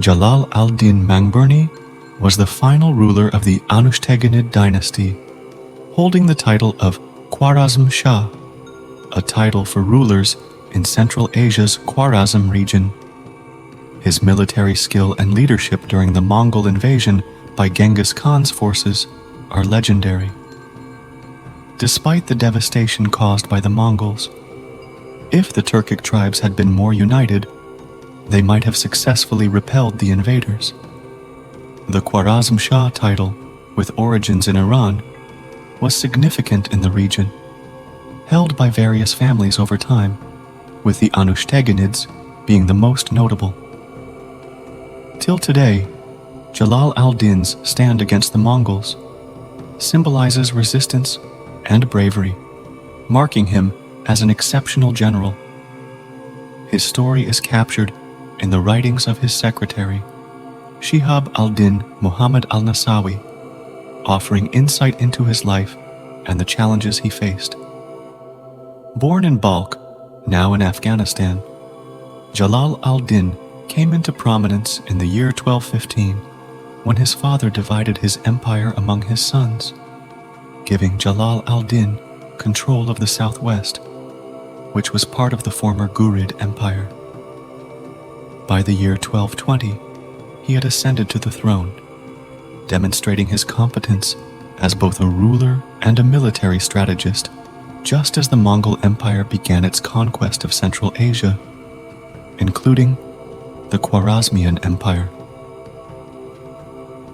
Jalal al-Din Mangburni was the final ruler of the Anushteganid dynasty, holding the title of Khwarazmshah, a title for rulers in Central Asia's Khwarazm region. His military skill and leadership during the Mongol invasion by Genghis Khan's forces are legendary. Despite the devastation caused by the Mongols, if the Turkic tribes had been more united, they might have successfully repelled the invaders. The Khwarazmshah title, with origins in Iran, was significant in the region, held by various families over time, with the Anushtaginids being the most notable. Till today, Jalal al-Din's stand against the Mongols symbolizes resistance and bravery, marking him as an exceptional general. His story is captured in the writings of his secretary, Shihab al-Din Muhammad al-Nasawi, offering insight into his life and the challenges he faced. Born in Balkh, now in Afghanistan, Jalal al-Din came into prominence in the year 1215 when his father divided his empire among his sons, giving Jalal al-Din control of the southwest, which was part of the former Ghurid Empire. By the year 1220, he had ascended to the throne, demonstrating his competence as both a ruler and a military strategist, just as the Mongol Empire began its conquest of Central Asia, including the Khwarazmian Empire.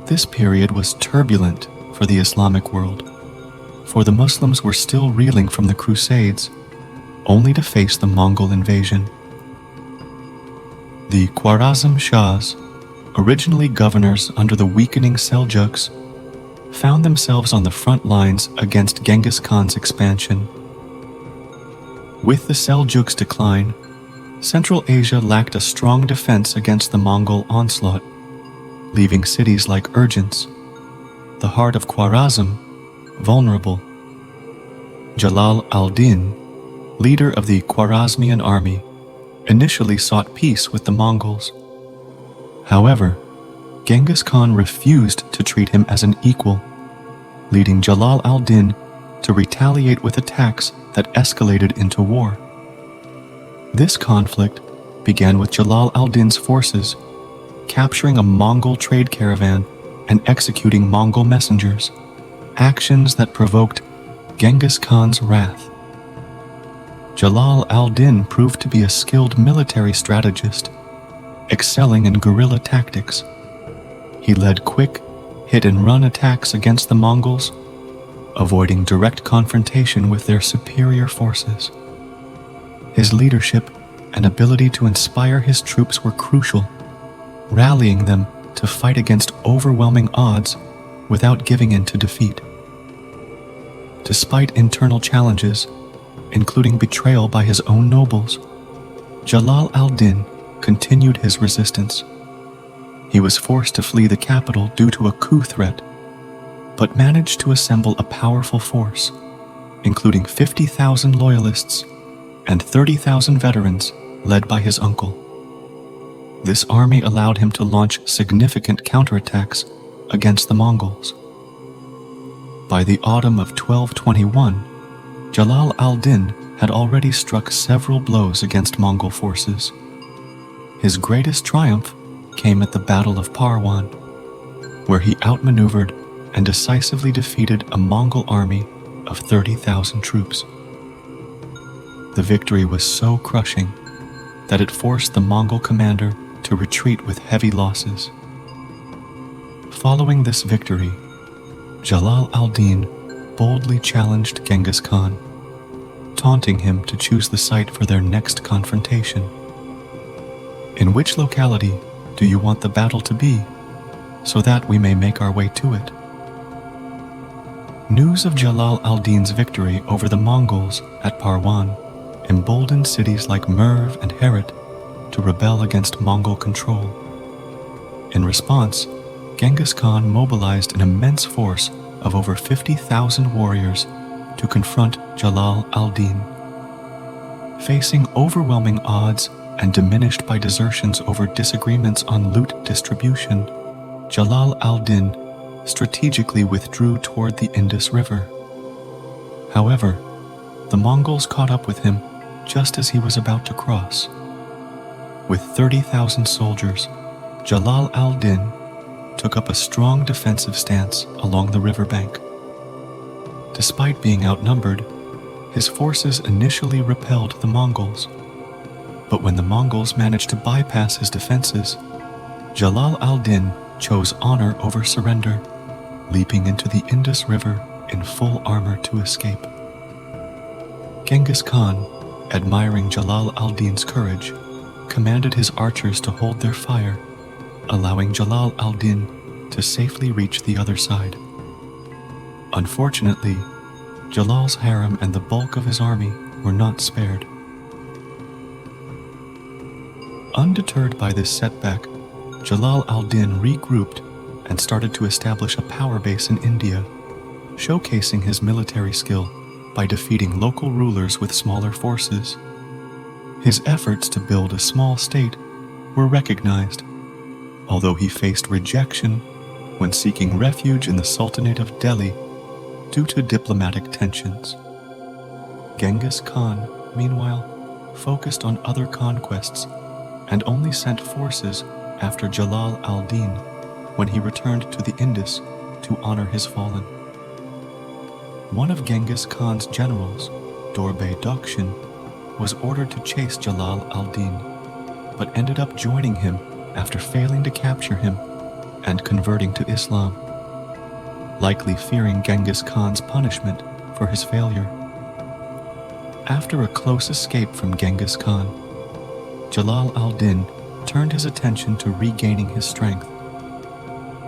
This period was turbulent for the Islamic world, for the Muslims were still reeling from the Crusades, only to face the Mongol invasion. The Khwarazmshahs, originally governors under the weakening Seljuks, found themselves on the front lines against Genghis Khan's expansion. With the Seljuks' decline, Central Asia lacked a strong defense against the Mongol onslaught, leaving cities like Urgence, the heart of Khwarazm, vulnerable. Jalal al-Din, leader of the Khwarazmian army, initially sought peace with the Mongols. However, Genghis Khan refused to treat him as an equal, leading Jalal al-Din to retaliate with attacks that escalated into war. This conflict began with Jalal al-Din's forces capturing a Mongol trade caravan and executing Mongol messengers, actions that provoked Genghis Khan's wrath. Jalal al-Din proved to be a skilled military strategist, excelling in guerrilla tactics. He led quick, hit-and-run attacks against the Mongols, avoiding direct confrontation with their superior forces. His leadership and ability to inspire his troops were crucial, rallying them to fight against overwhelming odds without giving in to defeat. Despite internal challenges, including betrayal by his own nobles, Jalal al-Din continued his resistance. He was forced to flee the capital due to a coup threat, but managed to assemble a powerful force, including 50,000 loyalists and 30,000 veterans led by his uncle. This army allowed him to launch significant counterattacks against the Mongols. By the autumn of 1221, Jalal al-Din had already struck several blows against Mongol forces. His greatest triumph came at the Battle of Parwan, where he outmaneuvered and decisively defeated a Mongol army of 30,000 troops. The victory was so crushing that it forced the Mongol commander to retreat with heavy losses. Following this victory, Jalal al-Din boldly challenged Genghis Khan, taunting him to choose the site for their next confrontation. In which locality do you want the battle to be, so that we may make our way to it? News of Jalal al-Din's victory over the Mongols at Parwan emboldened cities like Merv and Herat to rebel against Mongol control. In response, Genghis Khan mobilized an immense force of over 50,000 warriors to confront Jalal al-Din. Facing overwhelming odds and diminished by desertions over disagreements on loot distribution, Jalal al-Din strategically withdrew toward the Indus River. However, the Mongols caught up with him just as he was about to cross. With 30,000 soldiers, Jalal al-Din took up a strong defensive stance along the riverbank. Despite being outnumbered, his forces initially repelled the Mongols. But when the Mongols managed to bypass his defenses, Jalal al-Din chose honor over surrender, leaping into the Indus River in full armor to escape. Genghis Khan, admiring Jalal al-Din's courage, commanded his archers to hold their fire, allowing Jalal al-Din to safely reach the other side. Unfortunately, Jalal's harem and the bulk of his army were not spared. Undeterred by this setback, Jalal al-Din regrouped and started to establish a power base in India, showcasing his military skill by defeating local rulers with smaller forces. His efforts to build a small state were recognized, although he faced rejection when seeking refuge in the Sultanate of Delhi due to diplomatic tensions. Genghis Khan, meanwhile, focused on other conquests and only sent forces after Jalal al-Din when he returned to the Indus to honor his fallen. One of Genghis Khan's generals, Dorbe Dakshin, was ordered to chase Jalal al-Din, but ended up joining him after failing to capture him and converting to Islam, likely fearing Genghis Khan's punishment for his failure. After a close escape from Genghis Khan, Jalal al-Din turned his attention to regaining his strength.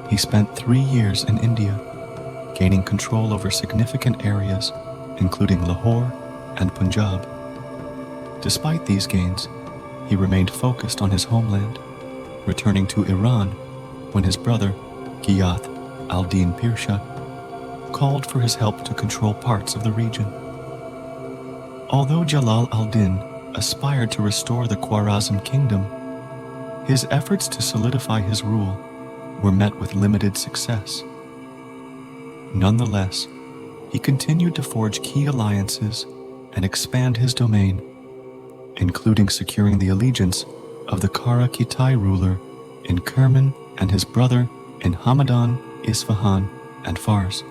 He spent 3 years in India, gaining control over significant areas, including Lahore and Punjab. Despite these gains, he remained focused on his homeland, returning to Iran when his brother, Ghiyath al-Din Pirsha, called for his help to control parts of the region. Although Jalal al-Din aspired to restore the Khwarazm kingdom, his efforts to solidify his rule were met with limited success. Nonetheless, he continued to forge key alliances and expand his domain, including securing the allegiance of the Kara Kitai ruler in Kerman and his brother in Hamadan, Isfahan, and Fars.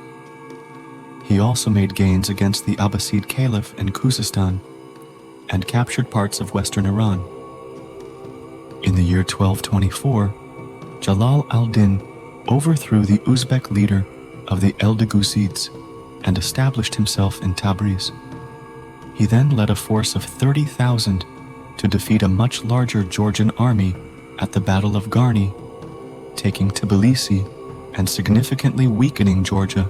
He also made gains against the Abbasid Caliph in Khuzestan and captured parts of western Iran. In the year 1224, Jalal al-Din overthrew the Uzbek leader of the Eldeguzids and established himself in Tabriz. He then led a force of 30,000 to defeat a much larger Georgian army at the Battle of Garni, taking Tbilisi and significantly weakening Georgia,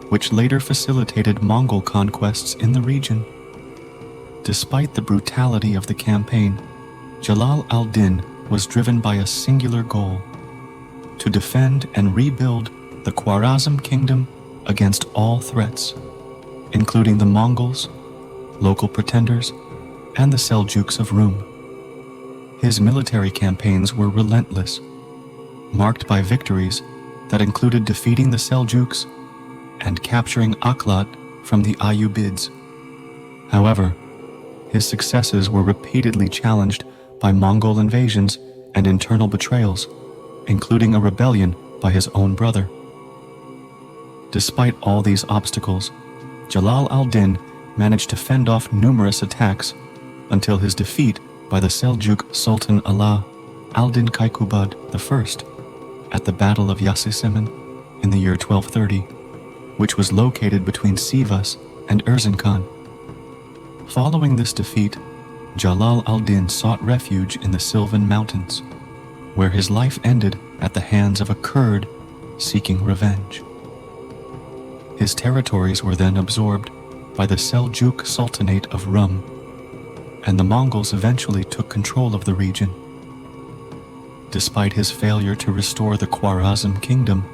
which later facilitated Mongol conquests in the region. Despite the brutality of the campaign, Jalal al-Din was driven by a singular goal: to defend and rebuild the Khwarazm kingdom against all threats, including the Mongols, local pretenders, and the Seljuks of Rum. His military campaigns were relentless, marked by victories that included defeating the Seljuks and capturing Aklat from the Ayyubids. However, his successes were repeatedly challenged by Mongol invasions and internal betrayals, including a rebellion by his own brother. Despite all these obstacles, Jalal al-Din managed to fend off numerous attacks until his defeat by the Seljuk Sultan Ala al-Din Kaikubad I at the Battle of Yassisemen in the year 1230, which was located between Sivas and Erzincan. Following this defeat, Jalal al-Din sought refuge in the Sylvan Mountains, where his life ended at the hands of a Kurd seeking revenge. His territories were then absorbed by the Seljuk Sultanate of Rum, and the Mongols eventually took control of the region. Despite his failure to restore the Khwarazm kingdom,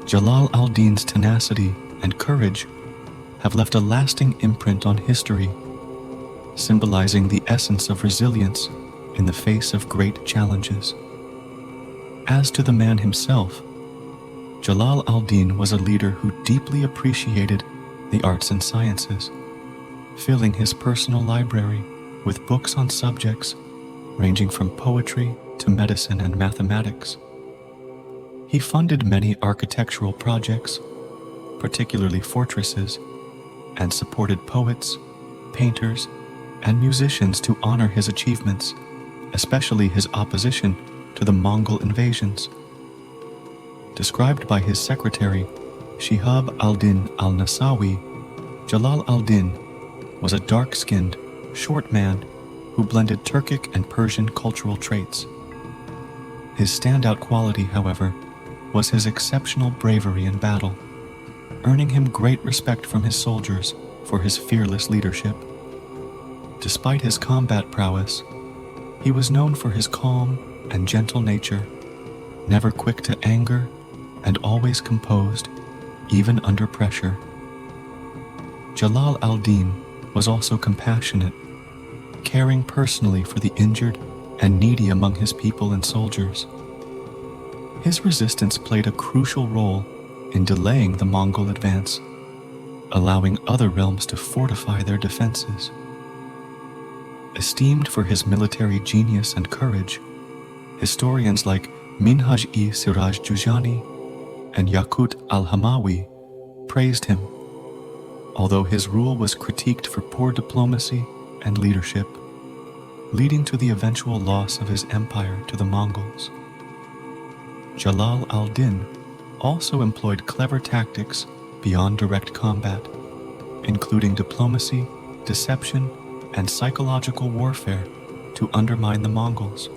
Jalal al-Din's tenacity and courage have left a lasting imprint on history, symbolizing the essence of resilience in the face of great challenges. As to the man himself, Jalal al-Din was a leader who deeply appreciated the arts and sciences, filling his personal library with books on subjects ranging from poetry to medicine and mathematics. He funded many architectural projects, particularly fortresses, and supported poets, painters, and musicians to honor his achievements, especially his opposition to the Mongol invasions. Described by his secretary, Shihab al-Din al-Nasawi, Jalal al-Din was a dark-skinned, short man who blended Turkic and Persian cultural traits. His standout quality, however, was his exceptional bravery in battle, earning him great respect from his soldiers for his fearless leadership. Despite his combat prowess, he was known for his calm and gentle nature, never quick to anger and always composed, even under pressure. Jalal al-Din was also compassionate, caring personally for the injured and needy among his people and soldiers. His resistance played a crucial role in delaying the Mongol advance, allowing other realms to fortify their defenses. Esteemed for his military genius and courage, historians like Minhaj-e-Siraj Jujani and Yaqut al-Hamawi praised him, although his rule was critiqued for poor diplomacy and leadership, leading to the eventual loss of his empire to the Mongols. Jalal al-Din also employed clever tactics beyond direct combat, including diplomacy, deception, and psychological warfare to undermine the Mongols,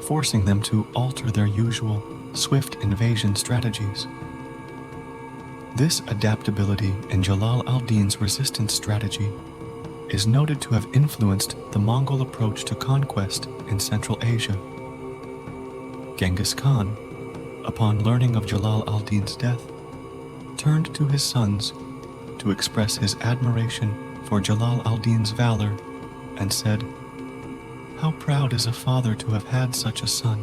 forcing them to alter their usual swift invasion strategies. This adaptability in Jalal al-Din's resistance strategy is noted to have influenced the Mongol approach to conquest in Central Asia. Genghis Khan, upon learning of Jalal al-Din's death, turned to his sons to express his admiration for Jalal al-Din's valor and said, "How proud is a father to have had such a son."